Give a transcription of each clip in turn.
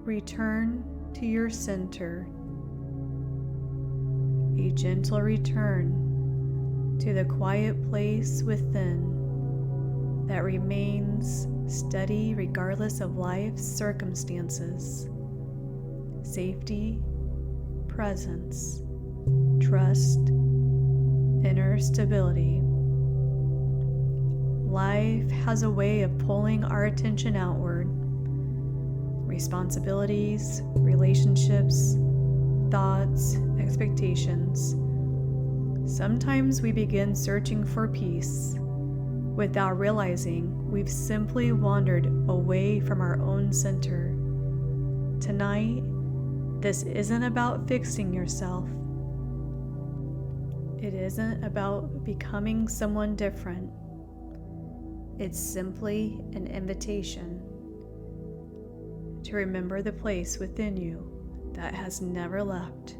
Return to your center, a gentle return to the quiet place within that remains steady regardless of life's circumstances. Safety, presence, trust, inner stability. Life has a way of pulling our attention outward. Responsibilities, relationships, thoughts, expectations. Sometimes we begin searching for peace without realizing we've simply wandered away from our own center. Tonight, this isn't about fixing yourself. It isn't about becoming someone different. It's simply an invitation to remember the place within you that has never left.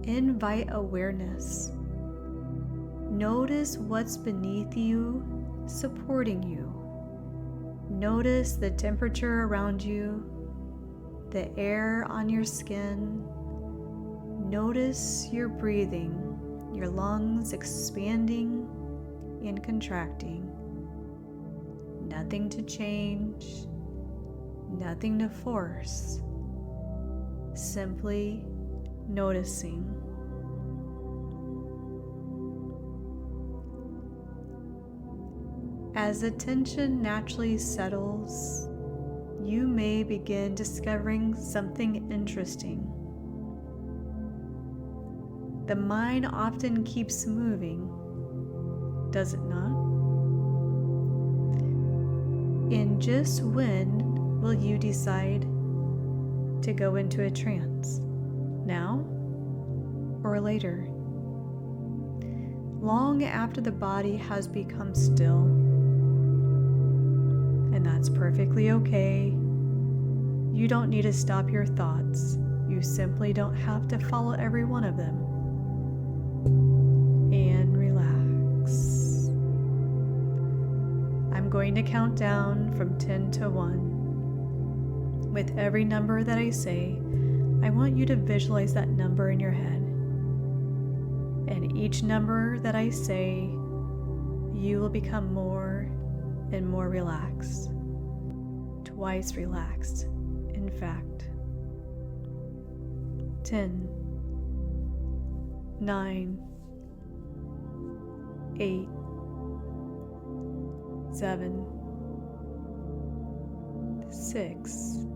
Invite awareness. Notice what's beneath you, supporting you. Notice the temperature around you, the air on your skin. Notice your breathing, your lungs expanding and contracting. Nothing to change, nothing to force. Simply noticing. As the tension naturally settles, you may begin discovering something interesting. The mind often keeps moving, does it not? And just when will you decide to go into a trance? Now or later? Long after the body has become still. And that's perfectly okay. You don't need to stop your thoughts. You simply don't have to follow every one of them. And relax. I'm going to count down from 10 to 1. With every number that I say, I want you to visualize that number in your head. And each number that I say, you will become more and more relaxed. Twice relaxed, in fact. 10, 9, 8, 7, 6,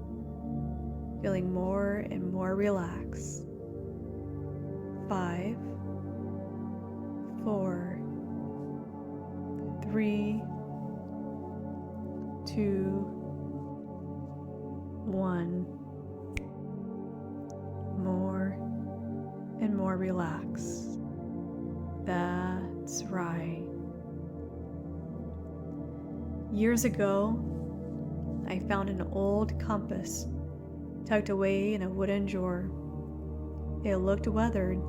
feeling more and more relaxed. 5, 4, 3, 2, 1. More and more relaxed. That's right. Years ago, I found an old compass tucked away in a wooden drawer. It looked weathered,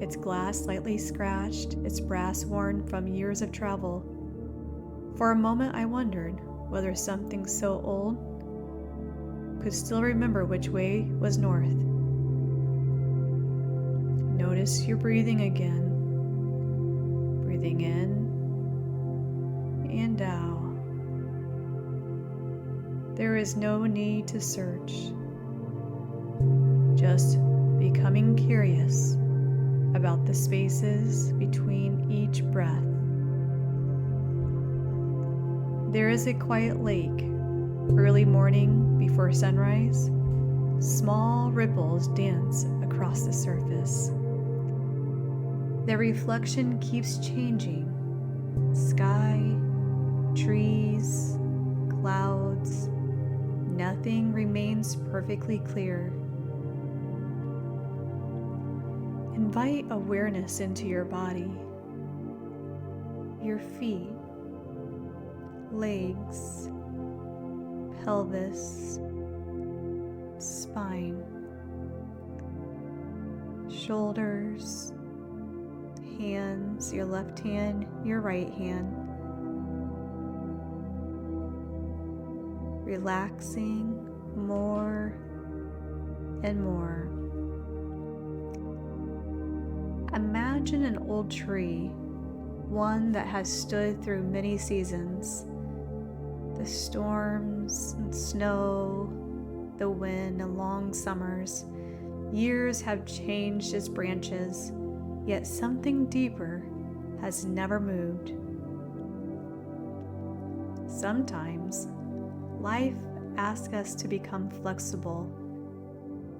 its glass slightly scratched, its brass worn from years of travel. For a moment I wondered whether something so old could still remember which way was north. Notice your breathing again. Breathing in and out. There is no need to search. Just becoming curious about the spaces between each breath. There is a quiet lake. Early morning before sunrise, small ripples dance across the surface. The reflection keeps changing. Sky, trees, clouds, nothing remains perfectly clear. Invite awareness into your body, your feet, legs, pelvis, spine, shoulders, hands, your left hand, your right hand. relaxing more and more. Imagine an old tree, one that has stood through many seasons. The storms and snow, the wind and long summers. Years have changed its branches, yet something deeper has never moved. Sometimes, life asks us to become flexible.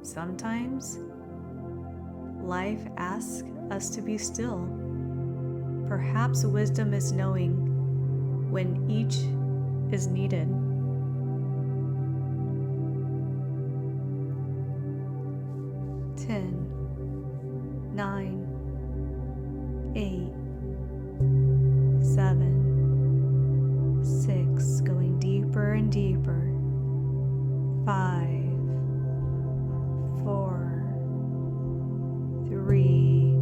Sometimes, life asks us to be still. Perhaps wisdom is knowing when each is needed. 10, 9, 8, 7, 6, going deeper and deeper. 5, 4, 3,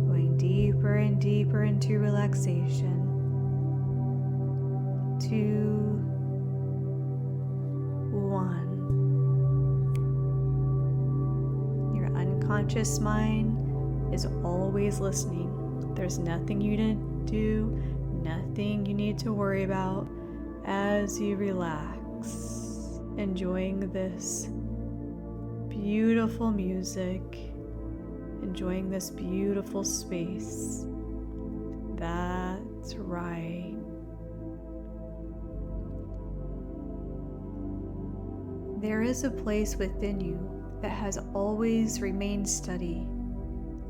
going deeper and deeper into relaxation. 2, 1. Your unconscious mind is always listening. There's nothing you need to do, nothing you need to worry about as you relax, enjoying this beautiful music, enjoying this beautiful space. That's right. There is a place within you that has always remained steady,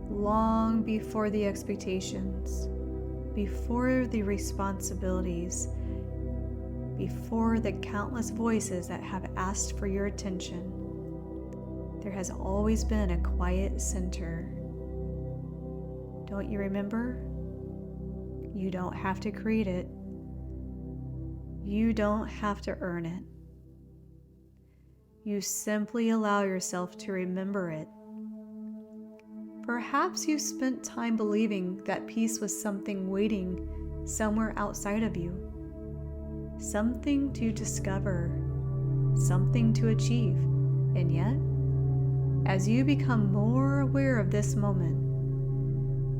long before the expectations, before the responsibilities, before the countless voices that have asked for your attention. There has always been a quiet center. Don't you remember? You don't have to create it. You don't have to earn it. You simply allow yourself to remember it. Perhaps you spent time believing that peace was something waiting somewhere outside of you, something to discover, something to achieve. And yet, as you become more aware of this moment,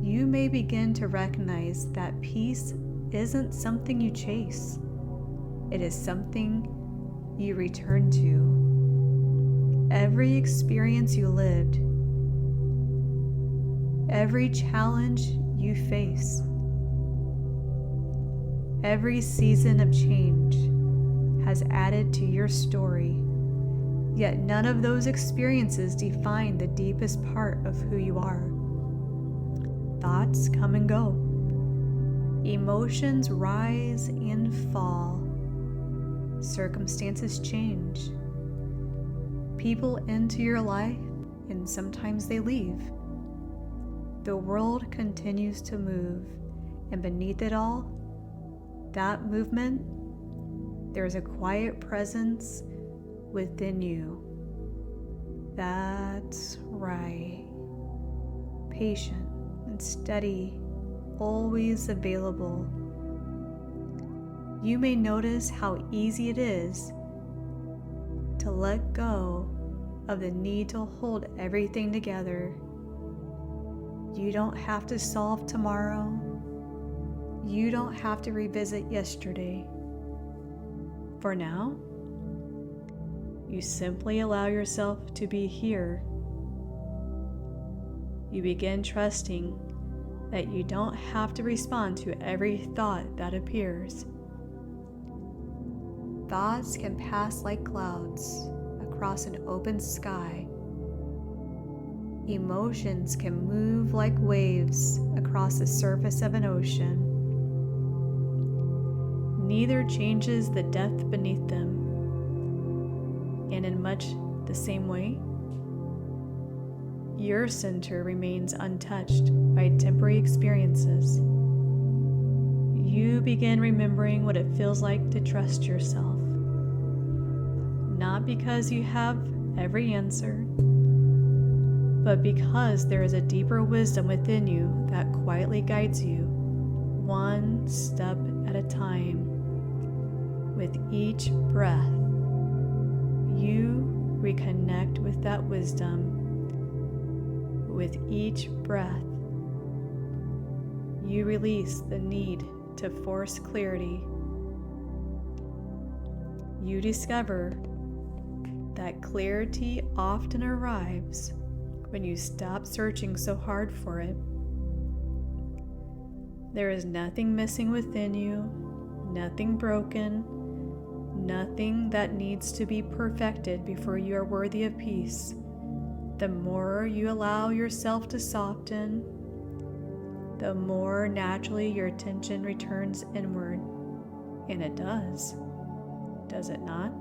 you may begin to recognize that peace isn't something you chase. It is something you return to. Every experience you lived, every challenge you face, every season of change has added to your story, yet none of those experiences define the deepest part of who you are. Thoughts come and go. Emotions rise and fall. Circumstances change. People enter your life, and sometimes they leave. The world continues to move, and beneath it all, that movement, there's a quiet presence within you. That's right. Patient and steady, always available. You may notice how easy it is to let go of the need to hold everything together. You don't have to solve tomorrow. You don't have to revisit yesterday. For now, you simply allow yourself to be here. You begin trusting that you don't have to respond to every thought that appears. Thoughts can pass like clouds across an open sky. Emotions can move like waves across the surface of an ocean. Neither changes the depth beneath them. And in much the same way, your center remains untouched by temporary experiences. You begin remembering what it feels like to trust yourself. Not because you have every answer, but because there is a deeper wisdom within you that quietly guides you, one step at a time. With each breath, you reconnect with that wisdom. With each breath, you release the need to force clarity. You discover that clarity often arrives when you stop searching so hard for it. There is nothing missing within you, nothing broken, nothing that needs to be perfected before you are worthy of peace. The more you allow yourself to soften, the more naturally your attention returns inward. And it does it not?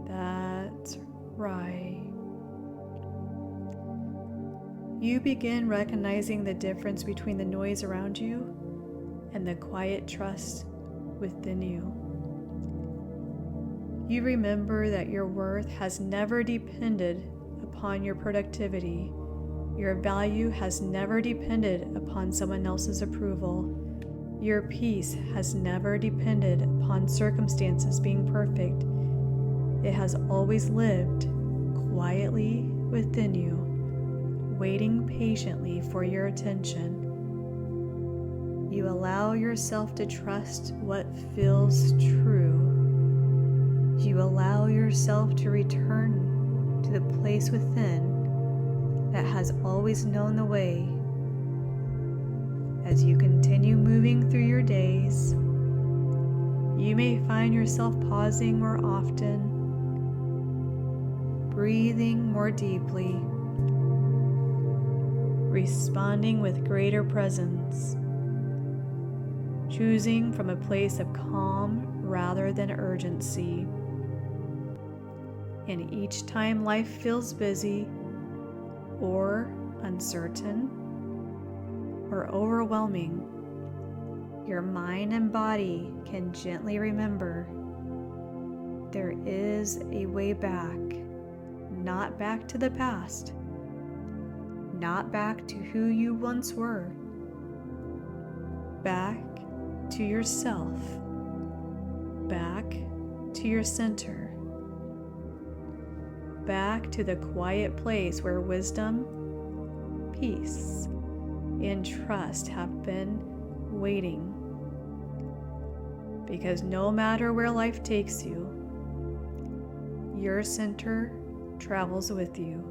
That's right. You begin recognizing the difference between the noise around you and the quiet trust within you. You remember that your worth has never depended upon your productivity. Your value has never depended upon someone else's approval. Your peace has never depended upon circumstances being perfect. It has always lived quietly within you, waiting patiently for your attention. You allow yourself to trust what feels true. You allow yourself to return to the place within that has always known the way. As you continue moving through your days, you may find yourself pausing more often, breathing more deeply, responding with greater presence, choosing from a place of calm rather than urgency. And each time life feels busy or uncertain or overwhelming, your mind and body can gently remember there is a way back, not back to the past, not back to who you once were, back to yourself, back to your center, back to the quiet place where wisdom, peace, and trust have been waiting. Because no matter where life takes you, your center travels with you.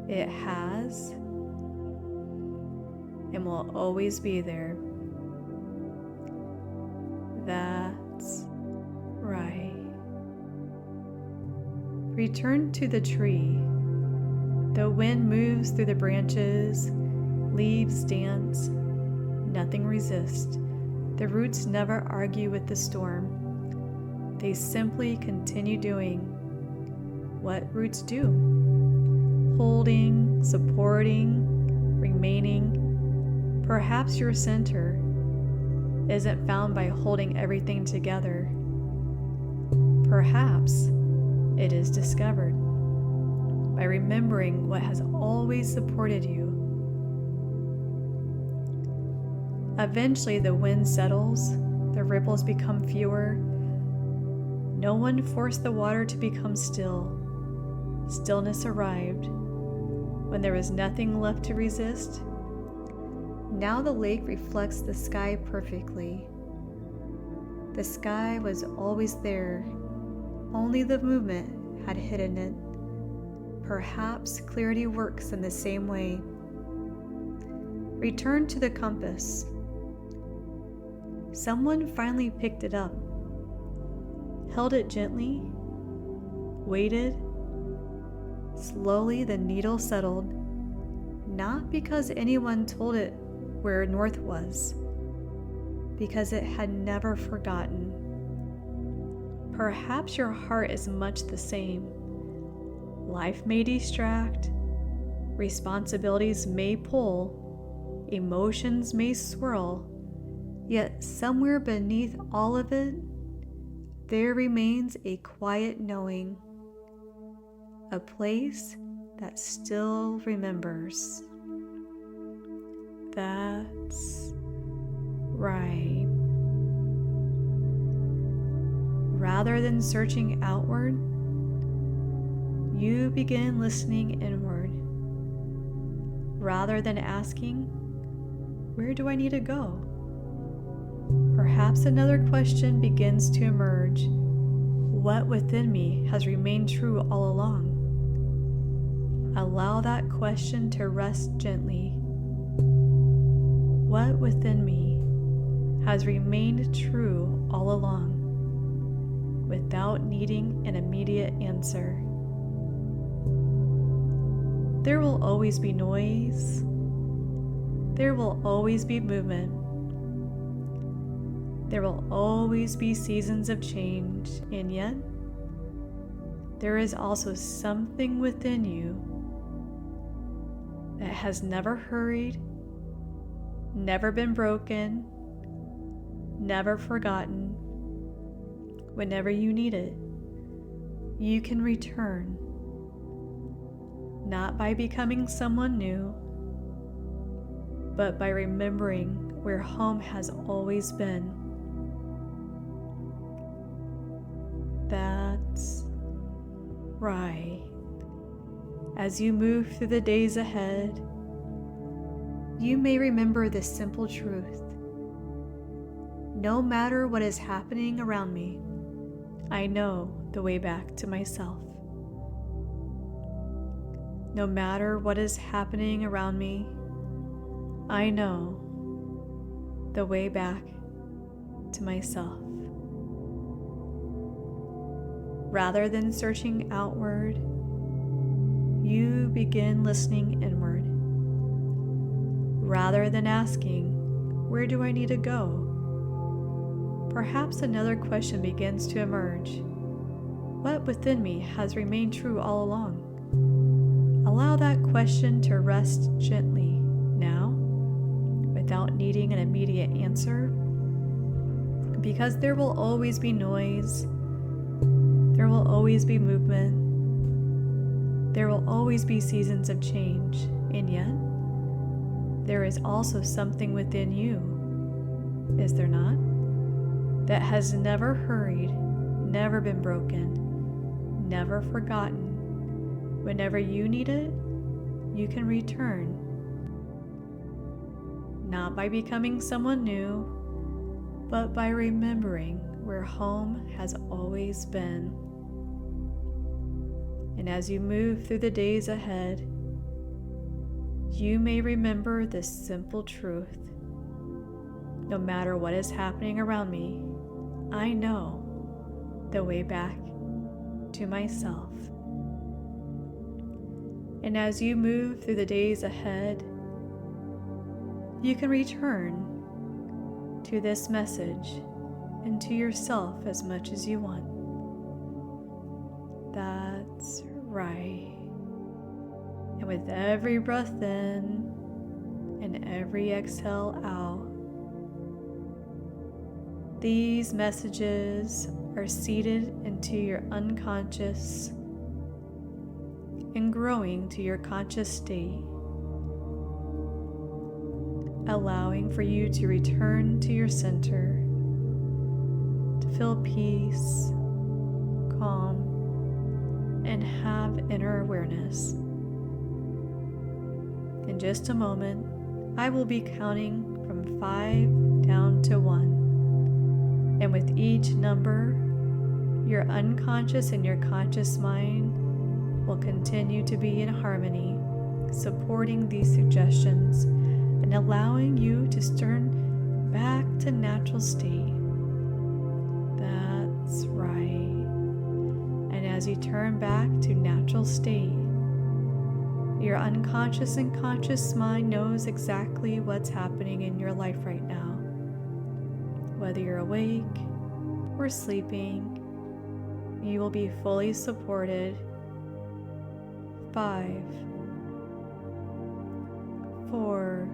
It has and will always be there. That's right. Return to the tree. The wind moves through the branches, leaves dance, nothing resists. The roots never argue with the storm. They simply continue doing what roots do. Holding, supporting, remaining. Perhaps your center isn't found by holding everything together. Perhaps it is discovered by remembering what has always supported you. Eventually the wind settles, the ripples become fewer. No one forced the water to become still. Stillness arrived when there was nothing left to resist. Now the lake reflects the sky perfectly. The sky was always there, only the movement had hidden it. Perhaps clarity works in the same way. Return to the compass. Someone finally picked it up, held it gently, waited. Slowly the needle settled, not because anyone told it where north was, because it had never forgotten. Perhaps your heart is much the same. Life may distract, responsibilities may pull, emotions may swirl, yet somewhere beneath all of it, there remains a quiet knowing, a place that still remembers. That's right. rather than searching outward, you begin listening inward. Rather than asking, where do I need to go? Perhaps another question begins to emerge. What within me has remained true all along? Allow that question to rest gently. What within me has remained true all along, without needing an immediate answer? There will always be noise. There will always be movement. There will always be seasons of change, and yet, there is also something within you that has never hurried, never been broken, never forgotten. Whenever you need it, you can return, not by becoming someone new, but by remembering where home has always been. That's right. As you move through the days ahead, you may remember this simple truth. No matter what is happening around me, I know the way back to myself. No matter what is happening around me, I know the way back to myself. Rather than searching outward, you begin listening inward. Rather than asking, where do I need to go? Perhaps another question begins to emerge. What within me has remained true all along? Allow that question to rest gently now, without needing an immediate answer, because there will always be noise. There will always be movement. There will always be seasons of change, and yet, there is also something within you, is there not? That has never hurried, never been broken, never forgotten. Whenever you need it, you can return. Not by becoming someone new, but by remembering where home has always been. And as you move through the days ahead, you may remember this simple truth. No matter what is happening around me, I know the way back to myself. And as you move through the days ahead, you can return to this message and to yourself as much as you want. That's right. And with every breath in and every exhale out, these messages are seeded into your unconscious and growing to your conscious state, allowing for you to return to your center, to feel peace, calm, and have inner awareness. In just a moment, I will be counting from 5 down to 1. And with each number, your unconscious and your conscious mind will continue to be in harmony, supporting these suggestions and allowing you to turn back to natural state. That's right. And as you turn back to natural state, your unconscious and conscious mind knows exactly what's happening in your life right now. Whether you're awake or sleeping, you will be fully supported. 5, 4,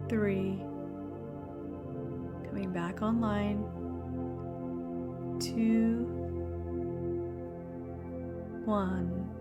3, coming back online, 2, 1.